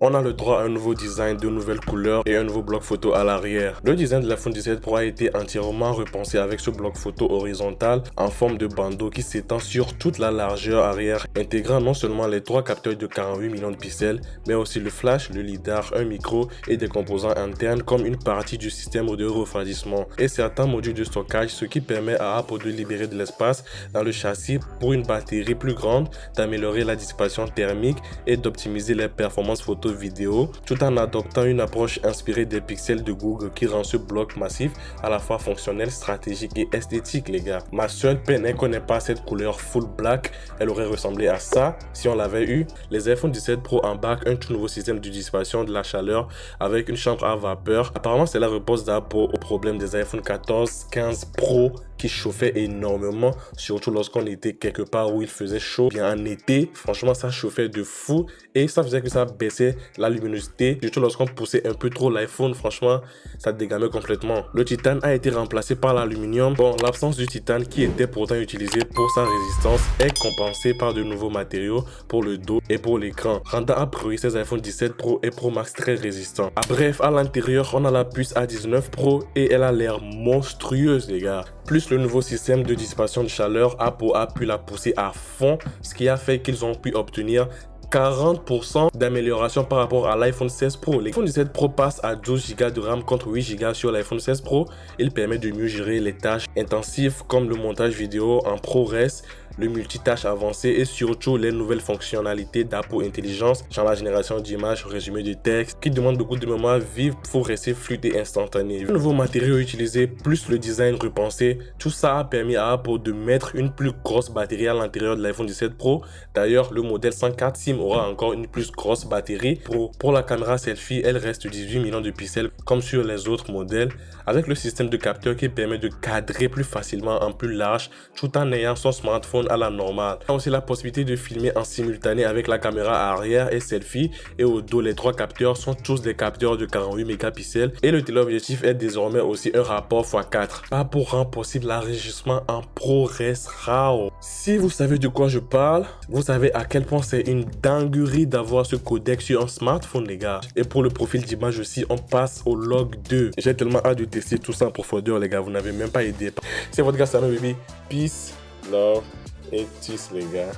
On a le droit à un nouveau design, de nouvelles couleurs et un nouveau bloc photo à l'arrière. Le design de l'iPhone 17 Pro a été entièrement repensé avec ce bloc photo horizontal en forme de bandeau qui s'étend sur toute la largeur arrière, intégrant non seulement les 3 capteurs de 48 millions de pixels, mais aussi le flash, le lidar, un micro et des composants internes comme une partie du système de refroidissement et certains modules de stockage, ce qui permet à Apple de libérer de l'espace dans le châssis pour une batterie plus grande, d'améliorer la dissipation thermique et d'optimiser les performances photo vidéo, tout en adoptant une approche inspirée des pixels de Google qui rend ce bloc massif à la fois fonctionnel, stratégique et esthétique, les gars. Ma seule peine est qu'on n'ait pas cette couleur full black, elle aurait ressemblé à ça si on l'avait eu. Les iPhone 17 Pro embarquent un tout nouveau système de dissipation de la chaleur avec une chambre à vapeur. Apparemment, cela repose d'abord au problème des iPhone 14, 15 Pro qui chauffait énormément, surtout lorsqu'on était quelque part où il faisait chaud. Bien en été, franchement, ça chauffait de fou et ça faisait que ça baissait la luminosité. Surtout lorsqu'on poussait un peu trop l'iPhone, franchement, ça dégamait complètement. Le titane a été remplacé par l'aluminium. Bon, l'absence du titane qui était pourtant utilisé pour sa résistance est compensée par de nouveaux matériaux pour le dos et pour l'écran, rendant a priori ces iPhone 17 Pro et Pro Max très résistants. Bref, à l'intérieur, on a la puce A19 Pro et elle a l'air monstrueuse, les gars. Plus le nouveau système de dissipation de chaleur, Apple a pu la pousser à fond, ce qui a fait qu'ils ont pu obtenir 40% d'amélioration par rapport à l'iPhone 16 Pro. L'iPhone 17 Pro passe à 12 Go de RAM contre 8 Go sur l'iPhone 16 Pro. Il permet de mieux gérer les tâches intensives comme le montage vidéo en ProRes, le multitâche avancé et surtout les nouvelles fonctionnalités d'Apple Intelligence, genre la génération d'images, résumé de texte, qui demande beaucoup de mémoire vive pour rester fluide et instantané. Le nouveau matériau utilisé plus le design repensé, tout ça a permis à Apple de mettre une plus grosse batterie à l'intérieur de l'iPhone 17 Pro. D'ailleurs, le modèle 104 SIM aura encore une plus grosse batterie. Pour la caméra selfie, elle reste 18 millions de pixels comme sur les autres modèles, avec le système de capteur qui permet de cadrer plus facilement en plus large tout en ayant son smartphone à la normale. On a aussi la possibilité de filmer en simultané avec la caméra arrière et selfie, et au dos les 3 capteurs sont tous des capteurs de 48 mégapixels et le téléobjectif est désormais aussi un rapport x4. Pas pour rendre possible l'enregistrement en ProRes RAW. Si vous savez de quoi je parle, vous savez à quel point c'est une dinguerie d'avoir ce codec sur un smartphone, les gars. Et pour le profil d'image aussi, on passe au log 2. J'ai tellement hâte de tester tout ça en profondeur, les gars, vous n'avez même pas idée. C'est votre gars Sano Baby. Peace, love et tschüss, les gars.